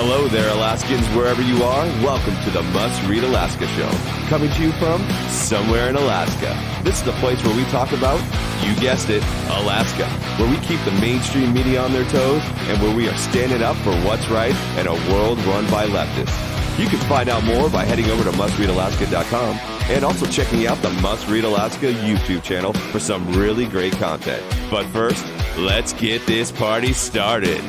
Hello there, Alaskans, wherever you are. Welcome to the Must Read Alaska Show, coming to you from somewhere in Alaska. This is the place where we talk about, you guessed it, Alaska, where we keep the mainstream media on their toes and where we are standing up for what's right in a world run by leftists. You can find out more by heading over to mustreadalaska.com and also checking out the Must Read Alaska YouTube channel for some really great content. But first, let's get this party started.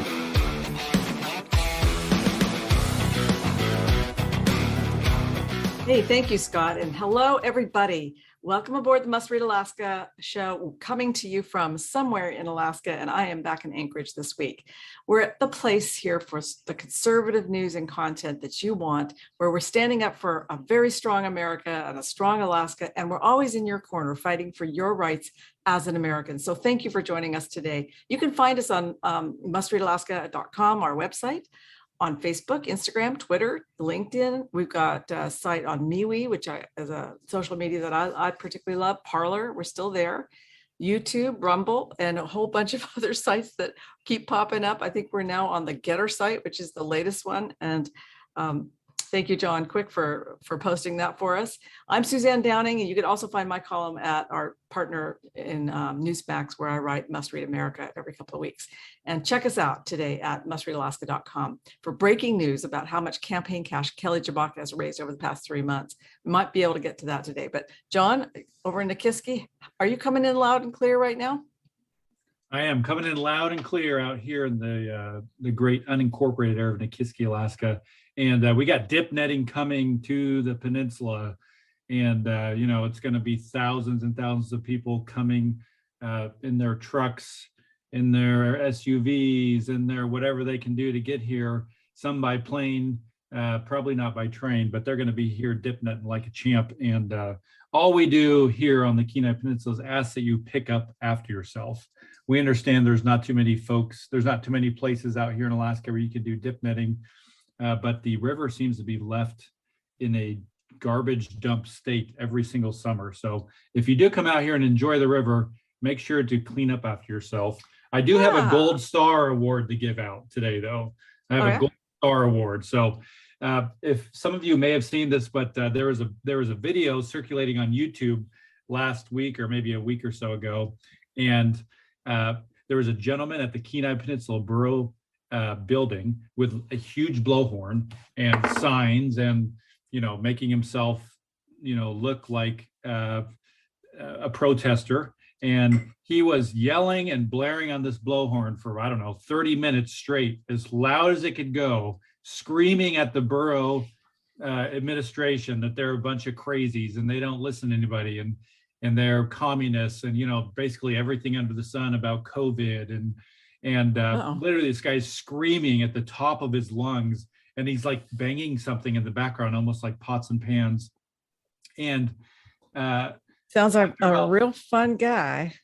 Hey, thank you, Scott. And hello, everybody. Welcome aboard the Must Read Alaska show, coming to you from somewhere in Alaska. And I am back in Anchorage this week. We're at the place here for the conservative news and content that you want, where we're standing up for a very strong America and a strong Alaska. And we're always in your corner fighting for your rights as an American. So thank you for joining us today. You can find us on mustreadalaska.com, our website, on Facebook, Instagram, Twitter, LinkedIn. We've got a site on MeWe, which is a social media that I particularly love. Parler, we're still there. YouTube, Rumble, and a whole bunch of other sites that keep popping up. I think we're now on the Getter site, which is the latest one. And thank you, John Quick, for posting that for us. I'm Suzanne Downing, and you can also find my column at our partner in Newsmax, where I write Must Read America every couple of weeks. And check us out today at mustreadalaska.com for breaking news about how much campaign cash Kelly Tshibaka has raised over the past 3 months. We might be able to get to that today. But John, over in Nikiski, are you coming in loud and clear right now? I am coming in loud and clear out here in the great unincorporated area of Nikiski, Alaska. And we got dip netting coming to the peninsula. And, it's going to be thousands and thousands of people coming in their trucks, in their SUVs, in their whatever they can do to get here. Some by plane, probably not by train, but they're going to be here dip netting like a champ. And all we do here on the Kenai Peninsula is ask that you pick up after yourself. We understand there's not too many places out here in Alaska where you can do dip netting. But the river seems to be left in a garbage dump state every single summer. So if you do come out here and enjoy the river, make sure to clean up after yourself. I do have a Gold Star Award to give out today, though. I have a Gold Star Award. So if some of you may have seen this, but there was a video circulating on YouTube last week or maybe a week or so ago. And there was a gentleman at the Kenai Peninsula Borough building with a huge blowhorn and signs and, making himself, look like a protester. And he was yelling and blaring on this blowhorn for, 30 minutes straight, as loud as it could go, screaming at the borough administration that they're a bunch of crazies and they don't listen to anybody and they're communists and, basically everything under the sun about COVID. And literally this guy's screaming at the top of his lungs and he's like banging something in the background, almost like pots and pans. And sounds like a real fun guy.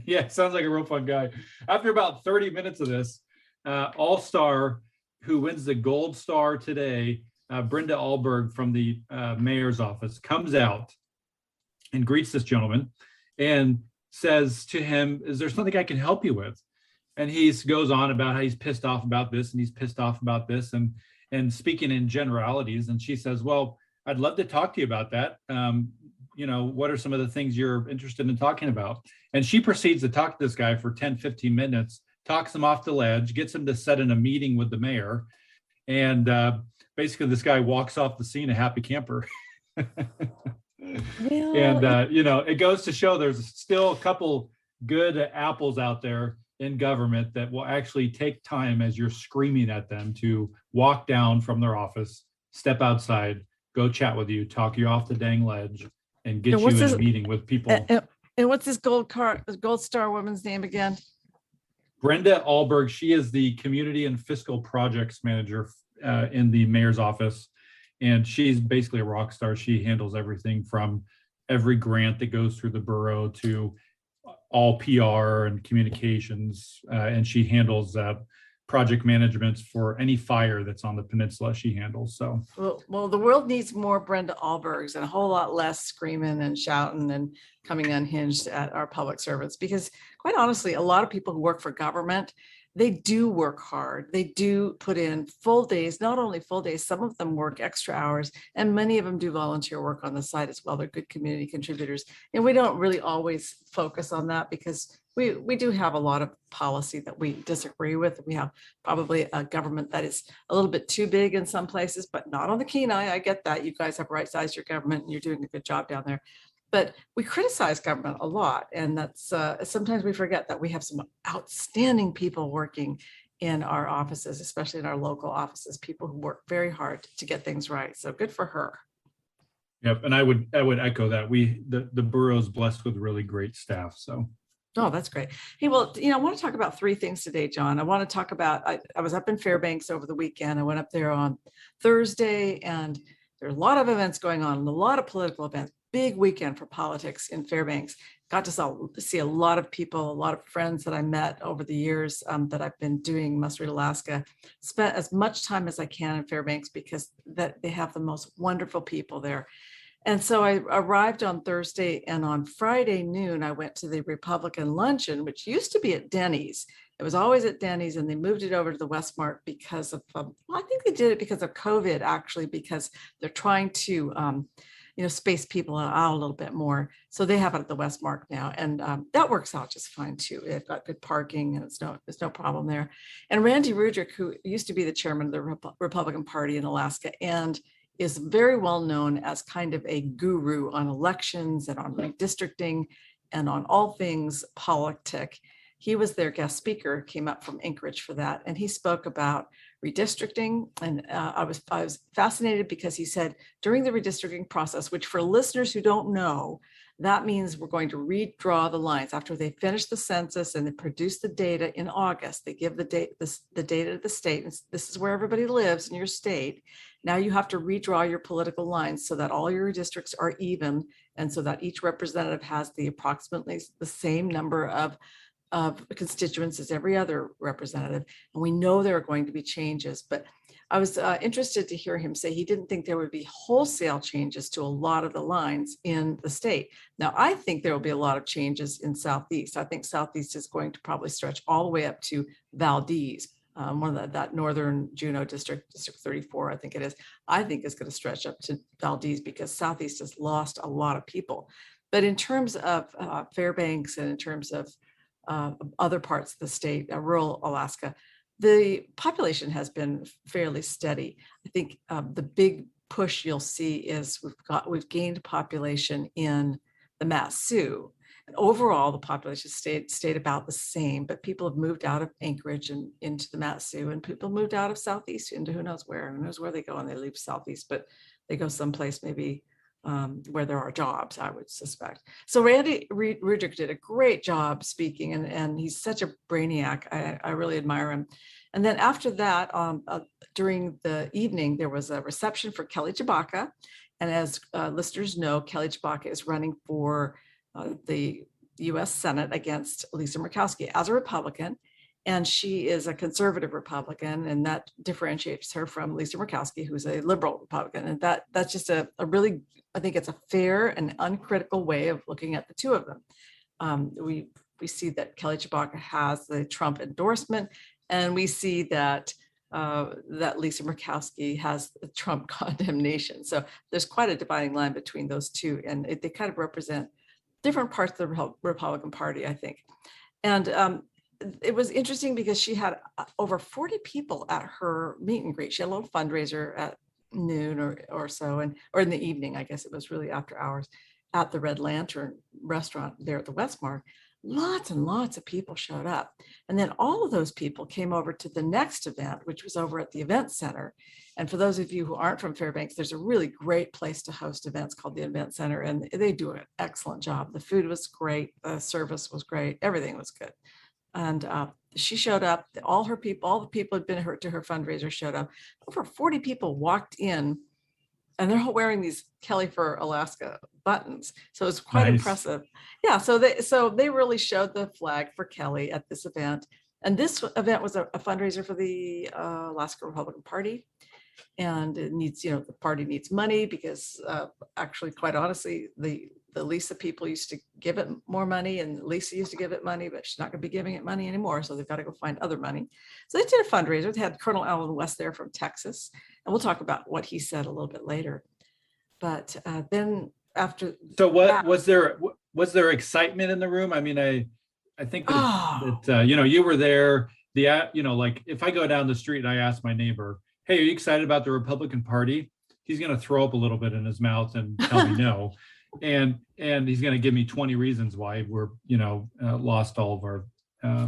Yeah, sounds like a real fun guy. After about 30 minutes of this, All-Star, who wins the Gold Star today, Brenda Alberg from the mayor's office, comes out and greets this gentleman and says to him, "Is there something I can help you with?" And he goes on about how he's pissed off about this and he's pissed off about this and speaking in generalities. And she says, "Well, I'd love to talk to you about that. What are some of the things you're interested in talking about?" And she proceeds to talk to this guy for 10, 15 minutes, talks him off the ledge, gets him to set in a meeting with the mayor. And basically this guy walks off the scene a happy camper. Really? And, it goes to show there's still a couple good apples out there in government that will actually take time as you're screaming at them to walk down from their office, step outside, go chat with you, talk you off the dang ledge, and get you in a meeting with people. And what's this Gold Star woman's name again? Brenda Alberg. She is the Community and Fiscal Projects Manager in the mayor's office. And she's basically a rock star. She handles everything from every grant that goes through the borough to all PR and communications, and she handles project management for any fire that's on the peninsula. She handles. So well, the world needs more Brenda Albergs and a whole lot less screaming and shouting and coming unhinged at our public servants, because quite honestly, a lot of people who work for government, they do work hard. They do put in full days, not only full days, some of them work extra hours, and many of them do volunteer work on the side as well. They're good community contributors. And we don't really always focus on that because we do have a lot of policy that we disagree with. We have probably a government that is a little bit too big in some places, but not on the Kenai. I get that. You guys have right-sized your government and you're doing a good job down there. But we criticize government a lot. And that's sometimes we forget that we have some outstanding people working in our offices, especially in our local offices, people who work very hard to get things right. So good for her. Yep. And I would echo that. The borough's blessed with really great staff. So. Oh, that's great. Hey, well, I want to talk about three things today, John. I want to talk about, I was up in Fairbanks over the weekend. I went up there on Thursday, and there are a lot of events going on and a lot of political events. Big weekend for politics in Fairbanks. Got to see a lot of people, a lot of friends that I met over the years that I've been doing Must Read Alaska. Spent as much time as I can in Fairbanks because they have the most wonderful people there. And so I arrived on Thursday, and on Friday noon, I went to the Republican luncheon, which used to be at Denny's. It was always at Denny's, and they moved it over to the Westmark because of, well, I think they did it because of COVID, actually, because they're trying to, space people out a little bit more. So they have it at the Westmark now, and that works out just fine too. They've got good parking, and there's no problem there. And Randy Rudrick, who used to be the chairman of the Republican Party in Alaska, and is very well known as kind of a guru on elections and on redistricting and on all things politic. He was their guest speaker, came up from Anchorage for that, and he spoke about redistricting. And I was fascinated because he said during the redistricting process, which for listeners who don't know, that means we're going to redraw the lines after they finish the census and they produce the data in August. They give the data to the state, and this is where everybody lives in your state. Now you have to redraw your political lines so that all your districts are even, and so that each representative has approximately the same number of constituents as every other representative. And we know there are going to be changes, but I was interested to hear him say he didn't think there would be wholesale changes to a lot of the lines in the state. Now, I think there will be a lot of changes in Southeast. I think Southeast is going to probably stretch all the way up to Valdez, one of that northern Juneau district, District 34, I think it is. I think is going to stretch up to Valdez because Southeast has lost a lot of people. But in terms of Fairbanks and in terms of other parts of the state, rural Alaska, the population has been fairly steady. I think the big push you'll see is we've gained population in the Mat-Su. Overall, the population stayed about the same, but people have moved out of Anchorage and into the Mat-Su, and people moved out of Southeast into who knows where they go, and they leave Southeast, but they go someplace maybe where there are jobs, I would suspect. So Randy Rudrick did a great job speaking, and he's such a brainiac. I really admire him. And then after that, during the evening, there was a reception for Kelly Tshibaka. And as listeners know, Kelly Tshibaka is running for the US Senate against Lisa Murkowski as a Republican. And she is a conservative Republican, and that differentiates her from Lisa Murkowski, who's a liberal Republican. And that's just a really, I think it's a fair and uncritical way of looking at the two of them. We see that Kelly Tshibaka has the Trump endorsement, and we see that that Lisa Murkowski has the Trump condemnation. So there's quite a dividing line between those two, and they kind of represent different parts of the Republican Party, I think. And it was interesting because she had over 40 people at her meet and greet. She had a little fundraiser at noon or so, or in the evening, I guess it was really after hours, at the Red Lantern restaurant there at the Westmark. Lots and lots of people showed up. And then all of those people came over to the next event, which was over at the event center. And for those of you who aren't from Fairbanks, there's a really great place to host events called the Event Center, and they do an excellent job. The food was great, the service was great, everything was good. And she showed up, all the people who'd been to her fundraiser showed up. Over 40 people walked in, and they're all wearing these Kelly for Alaska buttons. So it's quite impressive. Yeah, so they really showed the flag for Kelly at this event. And this event was a fundraiser for the Alaska Republican Party. And it needs, the party needs money because actually, quite honestly, the the Lisa people used to give it more money, and Lisa used to give it money, but she's not going to be giving it money anymore. So they've got to go find other money. So they did a fundraiser. They had Colonel Alan West there from Texas, and we'll talk about what he said a little bit later. But then after, So what was there? Was there excitement in the room? I mean, I think that you were there. Like if I go down the street and I ask my neighbor, "Hey, are you excited about the Republican Party?" He's going to throw up a little bit in his mouth and tell me no, and he's going to give me 20 reasons why we're lost all of our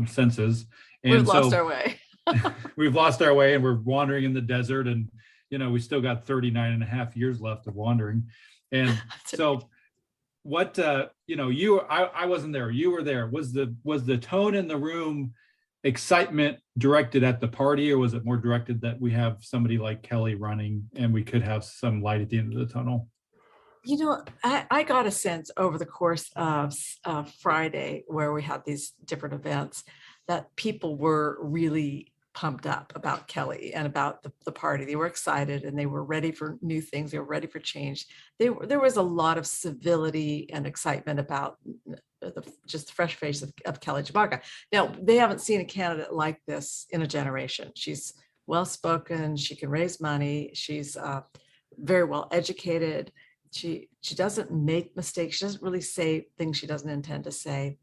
senses. And we've lost our way. We've lost our way, and we're wandering in the desert, and we still got 39 and a half years left of wandering. And so what I wasn't there, you were there. Was the tone in the room excitement directed at the party, or was it more directed that we have somebody like Kelly running and we could have some light at the end of the tunnel? I got a sense over the course of Friday, where we had these different events, that people were really pumped up about Kelly and about the party. They were excited and they were ready for new things. They were ready for change. There was a lot of civility and excitement about just the fresh face of Kelly Tshibaka. Now, they haven't seen a candidate like this in a generation. She's well-spoken. She can raise money. She's very well educated. She doesn't make mistakes. She doesn't really say things she doesn't intend to say.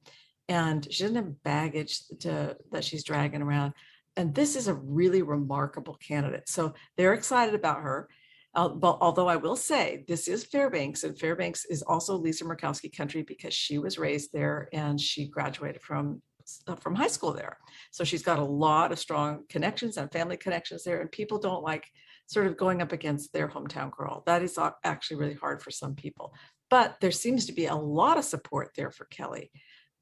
And she doesn't have baggage that she's dragging around. And this is a really remarkable candidate. So they're excited about her. But although I will say this is Fairbanks, and Fairbanks is also Lisa Murkowski country because she was raised there and she graduated from high school there. So she's got a lot of strong connections and family connections there. And people don't like sort of going up against their hometown girl. That is actually really hard for some people. But there seems to be a lot of support there for Kelly,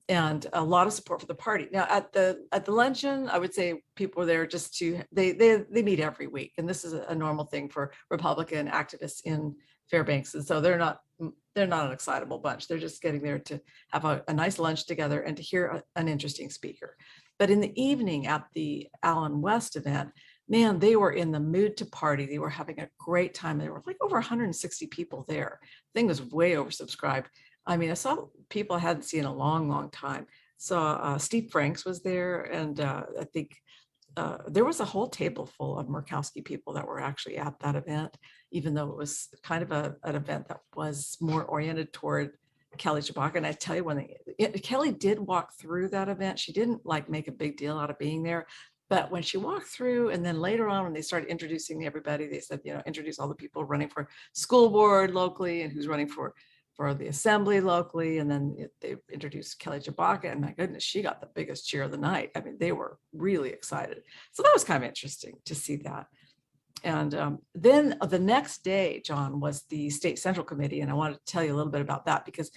and a lot of support for the party. Now at the luncheon, I would say people were there just to, they meet every week. And this is a normal thing for Republican activists in Fairbanks. And so they're not an excitable bunch. They're just getting there to have a nice lunch together and to hear an interesting speaker. But in the evening at the Alan West event, man, they were in the mood to party. They were having a great time. There were like over 160 people there. The thing was way oversubscribed. I mean, I saw people I hadn't seen in a long, long time. So Steve Franks was there, and I think there was a whole table full of Murkowski people that were actually at that event, even though it was kind of an event that was more oriented toward Kelly Tshibaka. And I tell you, Kelly did walk through that event, she didn't like make a big deal out of being there. But when she walked through, and then later on when they started introducing everybody, they said, introduce all the people running for school board locally and who's running for the assembly locally. And then they introduced Kelly Tshibaka, and my goodness, she got the biggest cheer of the night. I mean, they were really excited. So that was kind of interesting to see that. And then the next day, John, was the State Central Committee. And I wanted to tell you a little bit about that because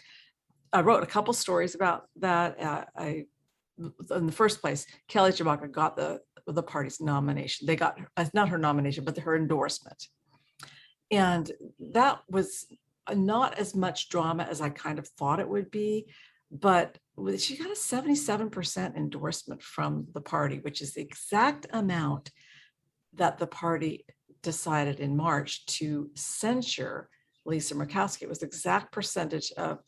I wrote a couple stories about that. In the first place, Kelly Tshibaka got the party's nomination. They got, not her nomination, but her endorsement. And that was not as much drama as I kind of thought it would be, but she got a 77% endorsement from the party, which is the exact amount that the party decided in March to censure Lisa Murkowski. It was the exact percentage of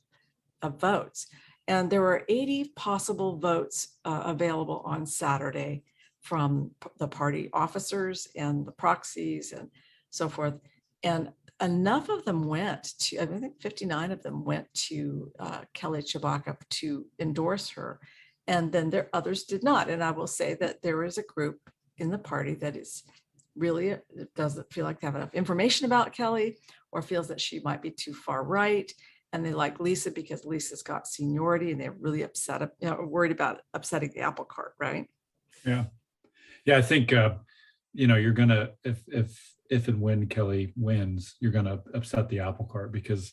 votes. And there were 80 possible votes available on Saturday from the party officers and the proxies and so forth. And enough of them went to, I think 59 of them went to Kelly Tshibaka to endorse her. And then others did not. And I will say that there is a group in the party that is really doesn't feel like they have enough information about Kelly, or feels that she might be too far right. And they like Lisa because Lisa's got seniority, and they're really upset, worried about upsetting the apple cart, right? Yeah. I think you're gonna, if and when Kelly wins, you're gonna upset the apple cart because,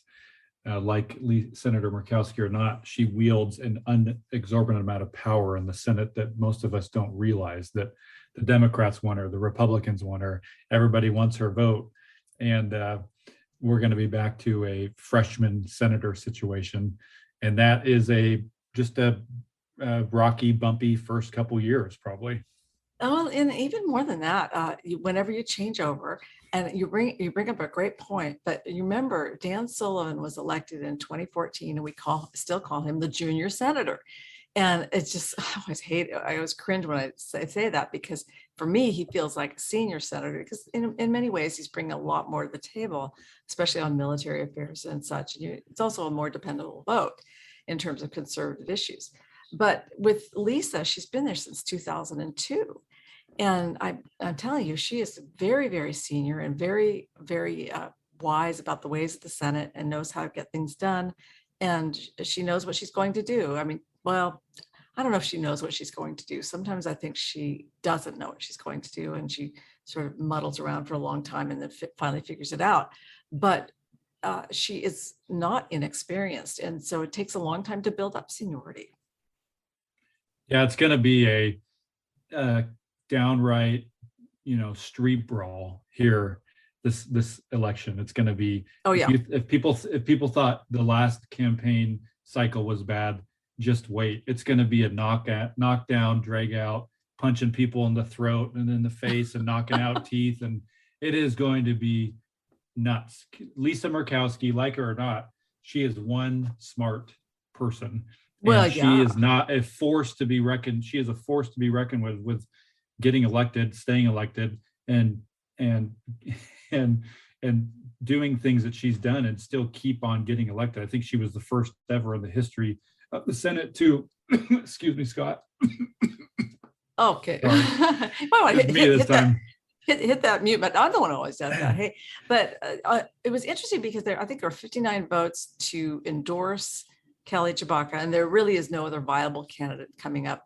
like Senator Murkowski or not, she wields an exorbitant amount of power in the Senate that most of us don't realize. That the Democrats want her, the Republicans want her, everybody wants her vote, and we're going to be back to a freshman senator situation, and that is just a rocky, bumpy first couple years, probably. Oh, and even more than that, whenever you change over, and you bring up a great point, but you remember Dan Sullivan was elected in 2014, and we still call him the junior senator. And it's just, I always cringe when I say that, because for me, he feels like a senior senator, because in many ways, he's bringing a lot more to the table, especially on military affairs and such. And it's also a more dependable vote in terms of conservative issues. But with Lisa, she's been there since 2002. And I'm telling you, she is very, very senior and very, very wise about the ways of the Senate, and knows how to get things done. And she knows what she's going to do. I mean, well, I don't know if she knows what she's going to do. Sometimes I think she doesn't know what she's going to do, and she sort of muddles around for a long time and then finally figures it out. But she is not inexperienced. And so it takes a long time to build up seniority. Yeah, it's going to be a downright, street brawl here this election. It's going to be. Oh yeah. If people thought the last campaign cycle was bad, just wait. It's going to be a knockdown, drag out, punching people in the throat and in the face and knocking out teeth, and it is going to be nuts. Lisa Murkowski, like her or not, she is one smart person. Well, and yeah. She is not a force to be reckoned. She is a force to be reckoned with getting elected, staying elected, and doing things that she's done and still keep on getting elected. I think she was the first ever in the history of the Senate to, excuse me, Scott. Okay. Well, hit that mute button. I'm the one who always does that. Hey, but it was interesting because I think there were 59 votes to endorse Kelly Tshibaka, and there really is no other viable candidate coming up,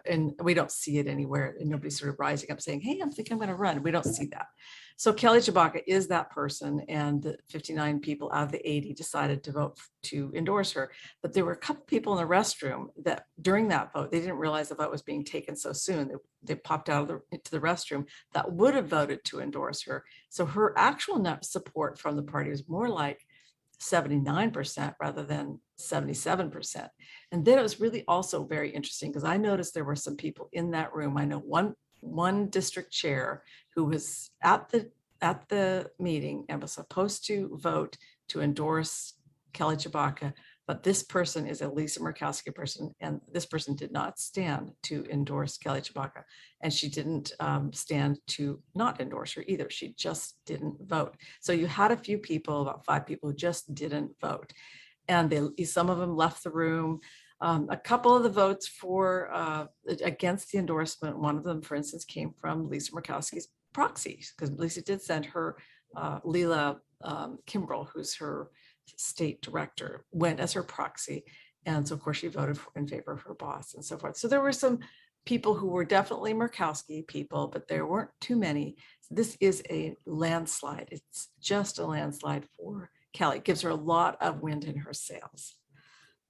and we don't see it anywhere. And nobody's sort of rising up saying, "Hey, I'm thinking I'm going to run." We don't see that. So Kelly Tshibaka is that person, and the 59 people out of the 80 decided to vote to endorse her. But there were a couple people in the restroom that during that vote, they didn't realize the vote was being taken so soon. They popped out into the restroom that would have voted to endorse her. So her actual net support from the party was more like 79% rather than 77%. And then it was really also very interesting because I noticed there were some people in that room. I know one district chair who was at the meeting and was supposed to vote to endorse Kelly Tshibaka, but this person is a Lisa Murkowski person, and this person did not stand to endorse Kelly Tshibaka, and she didn't stand to not endorse her either. She just didn't vote. So you had a few people, about 5 people, who just didn't vote, and some of them left the room. A couple of the votes for against the endorsement, one of them, for instance, came from Lisa Murkowski's proxies, because Lisa did send her Leila Kimbrell, who's her state director, went as her proxy. And so of course she voted in favor of her boss and so forth. So there were some people who were definitely Murkowski people, but there weren't too many. This is a landslide. It's just a landslide for Kelly. It gives her a lot of wind in her sails.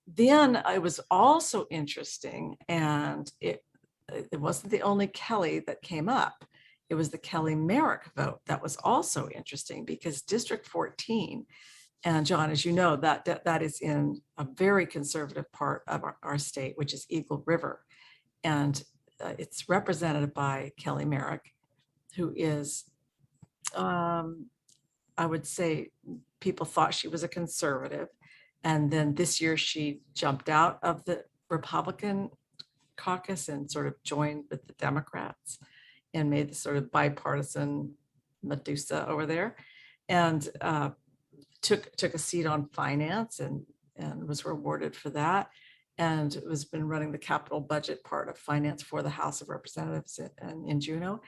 Then it was also interesting, and it wasn't the only Kelly that came up. It was the Kelly Merrick vote that was also interesting, because District 14, and John, as you know, that is in a very conservative part of our state, which is Eagle River. And it's represented by Kelly Merrick, who is, I would say, people thought she was a conservative. And then this year she jumped out of the Republican caucus and sort of joined with the Democrats and made the sort of bipartisan Medusa over there. And took a seat on finance and was rewarded for that, and has been running the capital budget part of finance for the House of Representatives in Juneau.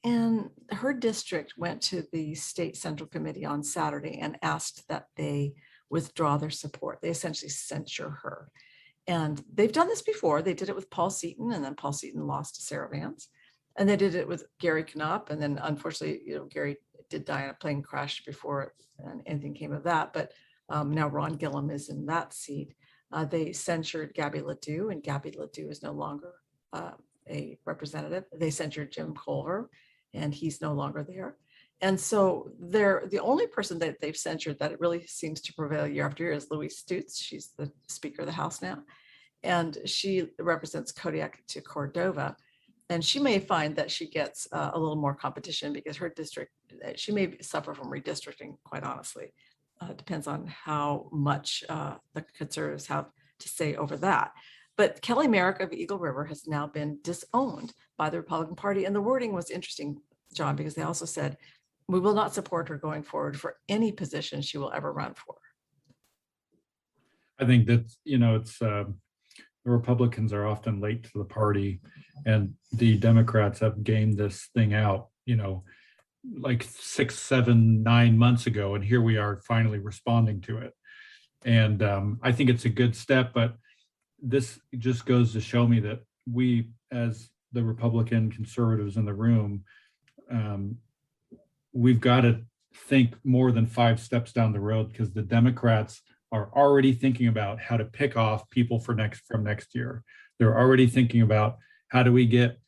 And her district went to the State Central Committee on Saturday and asked that they withdraw their support. They essentially censure her. And they've done this before. They did it with Paul Seaton, and then Paul Seaton lost to Sarah Vance. And they did it with Gary Knopp, and then unfortunately, Gary did die in a plane crash before anything came of that. But now Ron Gillum is in that seat. They censured Gabby Ledoux, and Gabby Ledoux is no longer a representative. They censured Jim Culver, and he's no longer there. And so they're the only person that they've censured that it really seems to prevail year after year is Louise Stutz. She's the Speaker of the House now, and she represents Kodiak to Cordova. and she may find that she gets a little more competition because her district, she may suffer from redistricting, quite honestly. Depends on how much the conservatives have to say over that. But Kelly Merrick of Eagle River has now been disowned by the Republican Party. And the wording was interesting, John, because they also said, we will not support her going forward for any position she will ever run for. I think that, it's the Republicans are often late to the party, and the Democrats have gamed this thing out, like 6, 7, 9 months ago. And here we are finally responding to it. And I think it's a good step, but this just goes to show me that we, as the Republican conservatives in the room, we've got to think more than 5 steps down the road, because the Democrats are already thinking about how to pick off people from next year. They're already thinking about, how do we get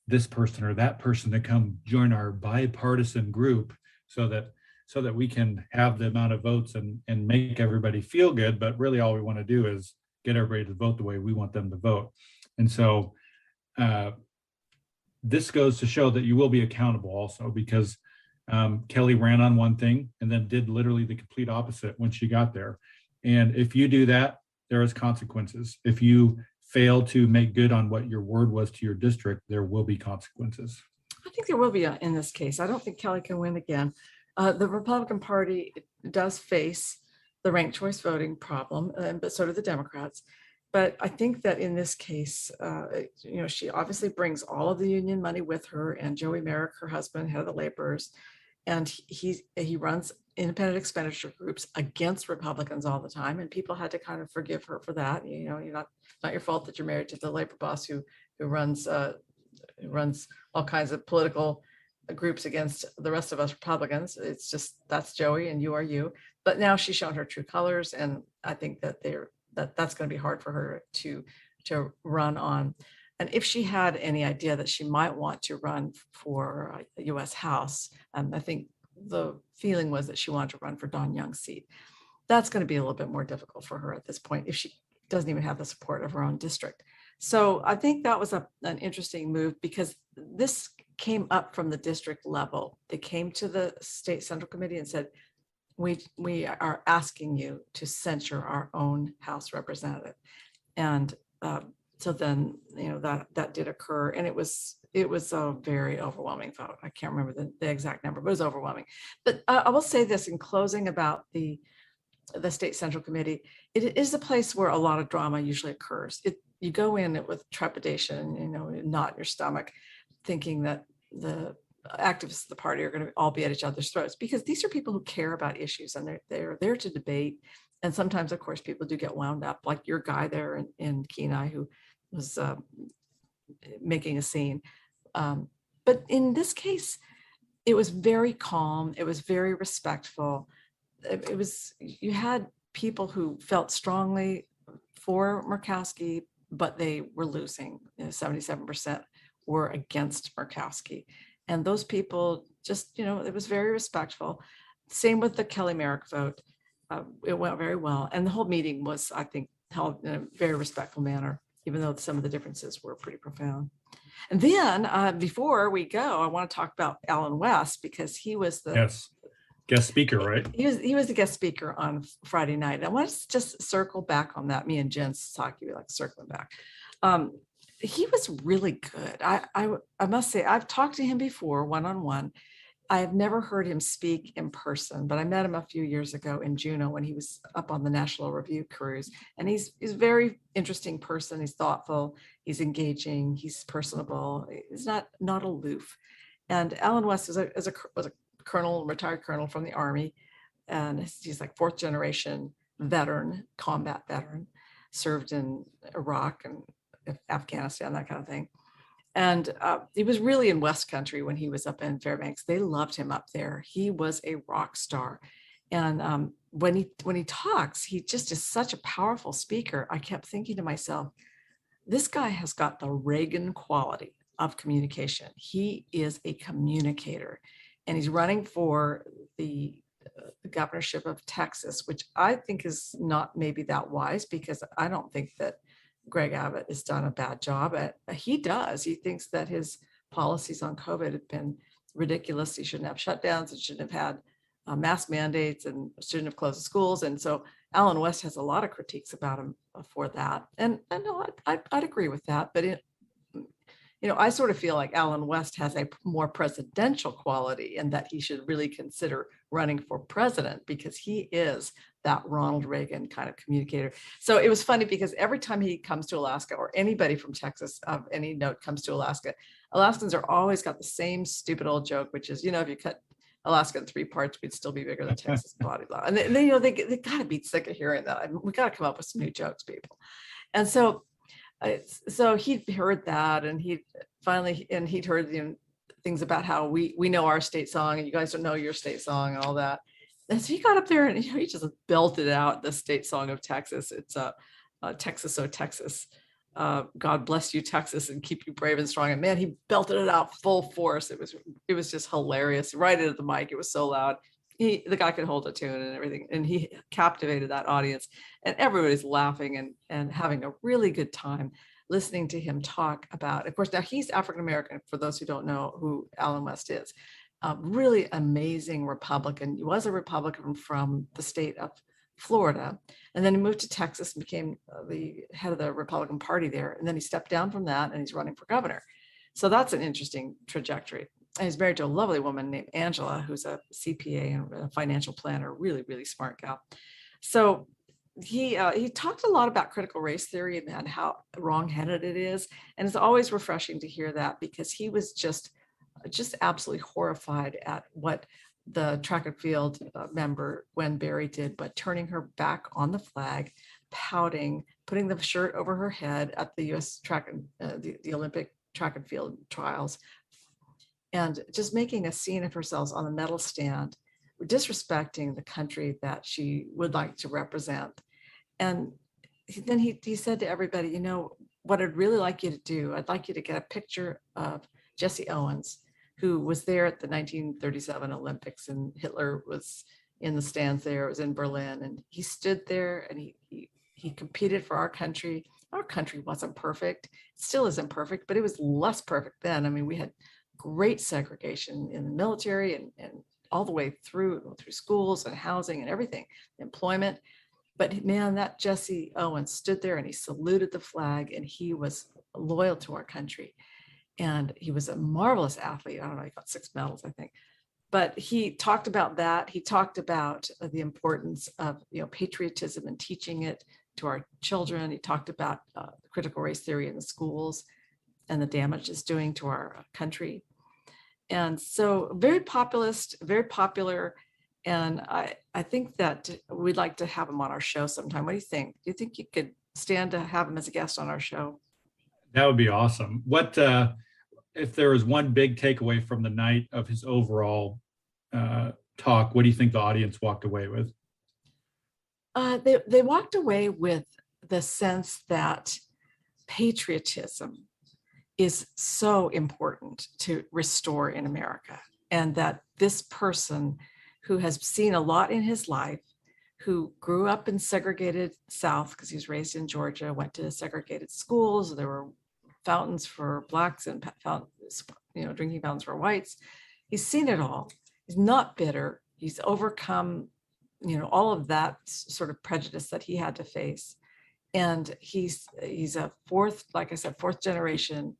this person or that person to come join our bipartisan group so that we can have the amount of votes and make everybody feel good. But really all we want to do is get everybody to vote the way we want them to vote. And so this goes to show that you will be accountable also, because Kelly ran on one thing and then did literally the complete opposite when she got there. And if you do that, there is consequences. If you fail to make good on what your word was to your district, there will be consequences. I think there will be in this case. I don't think Kelly can win again. The Republican Party does face the ranked choice voting problem, but so do the Democrats. But I think that in this case, she obviously brings all of the union money with her, and Joey Merrick, her husband, head of the laborers, and he runs independent expenditure groups against Republicans all the time, and people had to kind of forgive her for that. You're not your fault that you're married to the labor boss who runs all kinds of political groups against the rest of us Republicans. It's just, that's Joey and you are you. But now she's shown her true colors, and I think that that's going to be hard for her to run on. And if she had any idea that she might want to run for the U.S. House, I think the feeling was that she wanted to run for Don Young's seat. That's going to be a little bit more difficult for her at this point if she doesn't even have the support of her own district. So I think that was an interesting move, because this came up from the district level. They came to the state central committee and said, we are asking you to censure our own House representative. And so then, that did occur, and it was a very overwhelming vote. I can't remember the exact number, but it was overwhelming. But I will say this in closing about the state central committee. It is a place where a lot of drama usually occurs. You go in it with trepidation, knot in your stomach, thinking that the activists of the party are going to all be at each other's throats, because these are people who care about issues, and they're there to debate. And sometimes, of course, people do get wound up, like your guy there in Kenai, who was making a scene. But in this case, it was very calm. It was very respectful. You had people who felt strongly for Murkowski, but they were losing. 77% were against Murkowski. And those people just, it was very respectful. Same with the Kelly Merrick vote. It went very well. And the whole meeting was, I think, held in a very respectful manner, even though some of the differences were pretty profound. And then before we go, I want to talk about Alan West, because he was the guest speaker, right? He was the guest speaker on Friday night. I want to just circle back on that. Me and Jen Sasaki, we like circling back. He was really good. I must say, I've talked to him before one-on-one. I have never heard him speak in person, but I met him a few years ago in Juneau when he was up on the National Review cruise. And he's a very interesting person. He's thoughtful, he's engaging, he's personable, he's not aloof. And Alan West was a colonel, retired colonel from the Army, and he's like 4th generation veteran, combat veteran, served in Iraq and Afghanistan, that kind of thing. And he was really in West Country when he was up in Fairbanks. They loved him up there. He was a rock star. And when he talks, he just is such a powerful speaker. I kept thinking to myself, this guy has got the Reagan quality of communication. He is a communicator, and he's running for the governorship of Texas, which I think is not maybe that wise, because I don't think that Greg Abbott has done a bad job at. He does. He thinks that his policies on COVID have been ridiculous. He shouldn't have shutdowns. It shouldn't have had mask mandates and shouldn't have closed the schools. And so Alan West has a lot of critiques about him for that. And no, I'd agree with that. But I sort of feel like Alan West has a more presidential quality and that he should really consider running for president because he is that Ronald Reagan kind of communicator. So it was funny because every time he comes to Alaska or anybody from Texas of any note comes to Alaska, Alaskans are always got the same stupid old joke, which is, if you cut Alaska in 3 parts, we'd still be bigger than Texas body law. And they got to be sick of hearing that. We got to come up with some new jokes, people. And so he'd heard that, and he'd heard things about how we know our state song and you guys don't know your state song and all that. And so he got up there and he just belted out the state song of Texas. It's Texas, oh Texas, God bless you, Texas, and keep you brave and strong. And man, he belted it out full force. It was just hilarious. Right into the mic. It was so loud. The guy could hold a tune and everything, and he captivated that audience. And everybody's laughing and having a really good time listening to him talk about. Of course, now he's African American. For those who don't know who Alan West is, really amazing Republican. He was a Republican from the state of Florida, and then he moved to Texas and became the head of the Republican Party there. And then he stepped down from that, and he's running for governor. So that's an interesting trajectory. And he's married to a lovely woman named Angela, who's a CPA and a financial planner, really, really smart gal. So he talked a lot about critical race theory and how wrongheaded it is. And it's always refreshing to hear that because he was just absolutely horrified at what the track and field member Gwen Berry did, but turning her back on the flag, pouting, putting the shirt over her head at the U.S. track and the Olympic track and field trials, and just making a scene of herself on the medal stand, disrespecting the country that she would like to represent. And then he said to everybody, what I'd really like you to do, I'd like you to get a picture of Jesse Owens, who was there at the 1937 Olympics, and Hitler was in the stands there. It was in Berlin, and he stood there and he competed for our country. Our country wasn't perfect, it still isn't perfect, but it was less perfect then. I mean, we had great segregation in the military and all the way through schools and housing and everything, employment. But man, that Jesse Owens stood there and he saluted the flag, and he was loyal to our country. And he was a marvelous athlete. I don't know, he got 6 medals, I think. But he talked about that. He talked about the importance of patriotism and teaching it to our children. He talked about critical race theory in the schools and the damage it's doing to our country. And so very populist, very popular. And I think that we'd like to have him on our show sometime. What do you think? Do you think you could stand to have him as a guest on our show? That would be awesome. What if there was one big takeaway from the night of his overall talk? What do you think the audience walked away with? They walked away with the sense that patriotism is so important to restore in America, and that this person who has seen a lot in his life, who grew up in segregated South because he was raised in Georgia, went to segregated schools. There were fountains for Blacks and drinking fountains for whites. He's seen it all. He's not bitter. He's overcome, all of that sort of prejudice that he had to face. And he's a fourth generation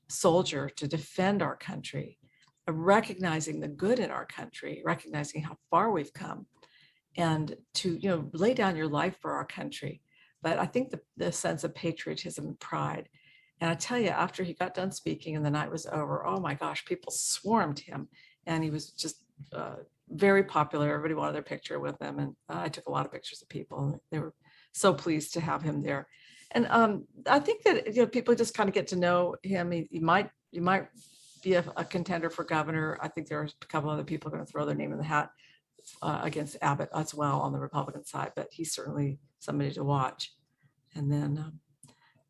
soldier to defend our country, recognizing the good in our country, recognizing how far we've come, and to lay down your life for our country. But I think the sense of patriotism and pride. And I tell you, after he got done speaking and the night was over, oh my gosh, people swarmed him, and he was just very popular. Everybody wanted their picture with him, and I took a lot of pictures of people, and they were so pleased to have him there. And I think that people just kind of get to know him. He might be a contender for governor. I think there's a couple other people going to throw their name in the hat against Abbott as well on the Republican side, but he's certainly somebody to watch. And then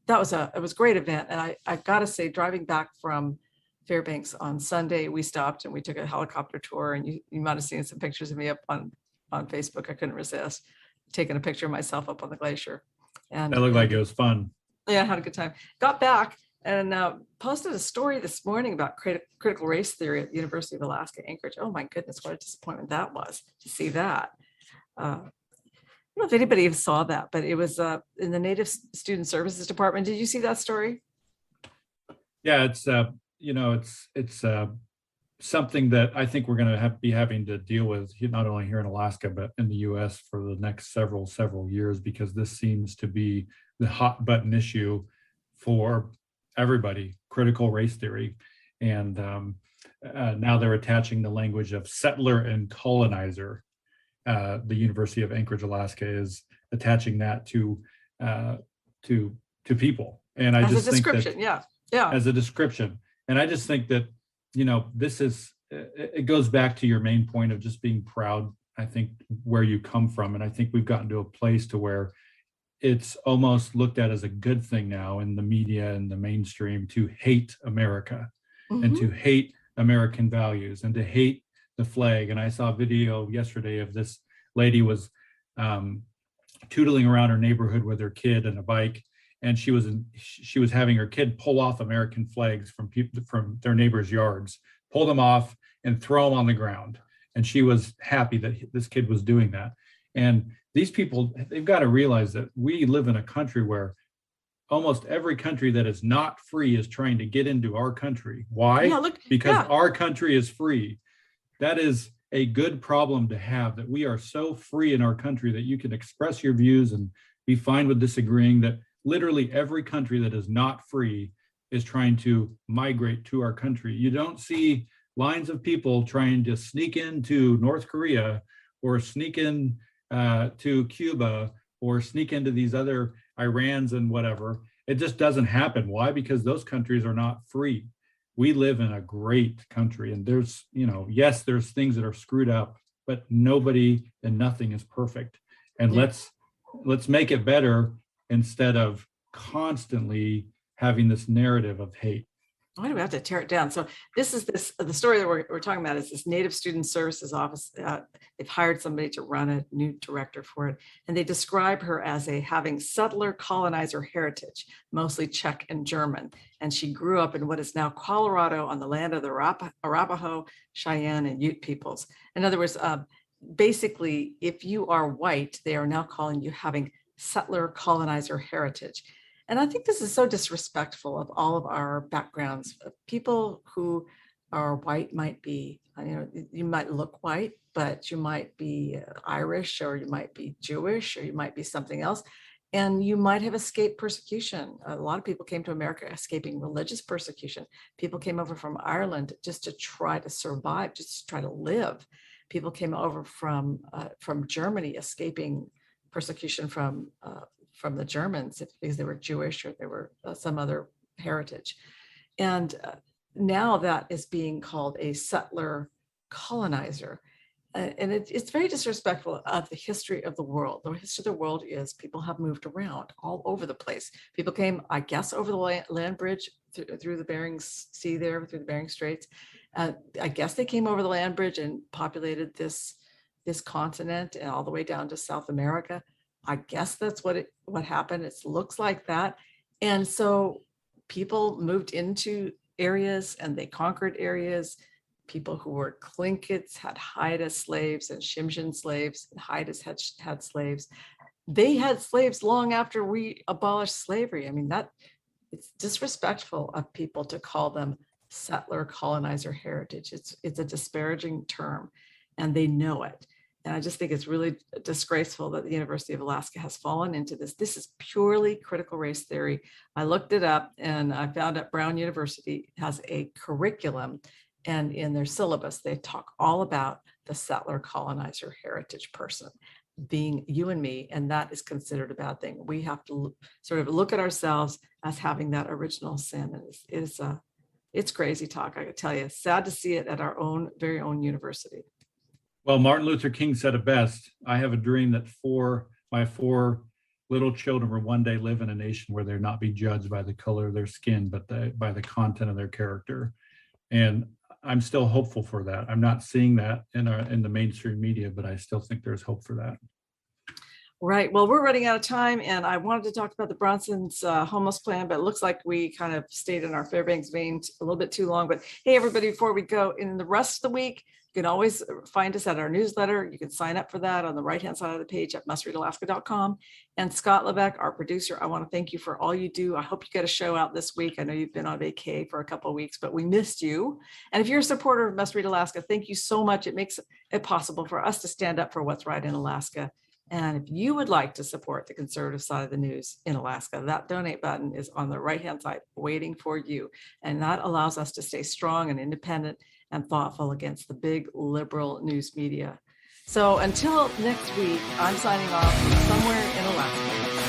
it was a great event. And I got to say, driving back from Fairbanks on Sunday, we stopped and we took a helicopter tour, and you might have seen some pictures of me up on Facebook. I couldn't resist taking a picture of myself up on the glacier. And that looked like it was fun. Yeah, I had a good time. Got back and posted a story this morning about critical race theory at the University of Alaska Anchorage. Oh my goodness, what a disappointment that was to see that. I don't know if anybody saw that, but it was in the Native Student Services Department. Did you see that story? Yeah, it's something that I think we're going to be having to deal with not only here in Alaska but in the U.S. for the next several years, because this seems to be the hot button issue for everybody, critical race theory. And now they're attaching the language of settler and colonizer. The University of Anchorage, Alaska is attaching that to people. And I As just a think description, that yeah. as a description. And I just think that, it goes back to your main point of just being proud, I think, where you come from. And I think we've gotten to a place to where it's almost looked at as a good thing now in the media and the mainstream to hate America and to hate American values and to hate the flag. And I saw a video yesterday of this lady was tootling around her neighborhood with her kid and a bike. And she was having her kid pull off American flags from their neighbors' yards, pull them off and throw them on the ground. And she was happy that this kid was doing that. And these people, they've got to realize that we live in a country where almost every country that is not free is trying to get into our country. Why? Because our country is free. That is a good problem to have, that we are so free in our country that you can express your views and be fine with disagreeing, that literally every country that is not free is trying to migrate to our country. You don't see lines of people trying to sneak into North Korea or sneak in to Cuba or sneak into these other Irans and whatever. It just doesn't happen. Why? Because those countries are not free. We live in a great country, and there's, yes, there's things that are screwed up, but nobody and nothing is perfect. And let's make it better instead of constantly having this narrative of hate. Why do we have to tear it down? So the story that we're talking about is this Native Student Services office. They've hired somebody to run a new director for it. And they describe her as having settler colonizer heritage, mostly Czech and German. And she grew up in what is now Colorado on the land of the Arapaho, Cheyenne, and Ute peoples. In other words, basically, if you are white, they are now calling you having settler colonizer heritage. And I think this is so disrespectful of all of our backgrounds. People who are white might be, you might look white, but you might be Irish, or you might be Jewish, or you might be something else. And you might have escaped persecution. A lot of people came to America escaping religious persecution. People came over from Ireland just to try to survive, just to try to live. People came over from Germany escaping persecution from the Germans because they were Jewish or they were some other heritage. And now that is being called a settler colonizer. And it's very disrespectful of the history of the world. The history of the world is people have moved around all over the place. People came, I guess, over the land bridge through the Bering Sea there, through the Bering Straits. I guess they came over the land bridge and populated this continent and all the way down to South America. I guess that's what happened. It looks like that. And so people moved into areas and they conquered areas. People who were Tlinkits had Haida slaves and Shimshin slaves, and Haidas had slaves. They had slaves long after we abolished slavery. I mean, it's disrespectful of people to call them settler colonizer heritage. It's a disparaging term, and they know it. And I just think it's really disgraceful that the University of Alaska has fallen into this. This is purely critical race theory. I looked it up and I found out Brown University has a curriculum, and in their syllabus, they talk all about the settler colonizer heritage person being you and me, and that is considered a bad thing. We have to sort of look at ourselves as having that original sin. And it's crazy talk, I can tell you. Sad to see it at our very own university. Well, Martin Luther King said it best. I have a dream that my four little children will one day live in a nation where they'll not be judged by the color of their skin, but by the content of their character. And I'm still hopeful for that. I'm not seeing that in the mainstream media, but I still think there's hope for that. Right. Well, we're running out of time, and I wanted to talk about the Bronson's homeless plan, but it looks like we kind of stayed in our Fairbanks vein a little bit too long. But hey, everybody, before we go, in the rest of the week, you can always find us at our newsletter. You can sign up for that on the right-hand side of the page at mustreadalaska.com. And Scott Levesque, our producer, I want to thank you for all you do. I hope you get a show out this week. I know you've been on vacay for a couple of weeks, but we missed you. And if you're a supporter of Must Read Alaska, thank you so much. It makes it possible for us to stand up for what's right in Alaska. And if you would like to support the conservative side of the news in Alaska, that donate button is on the right-hand side waiting for you. And that allows us to stay strong and independent and thoughtful against the big liberal news media. So until next week, I'm signing off from somewhere in Alaska.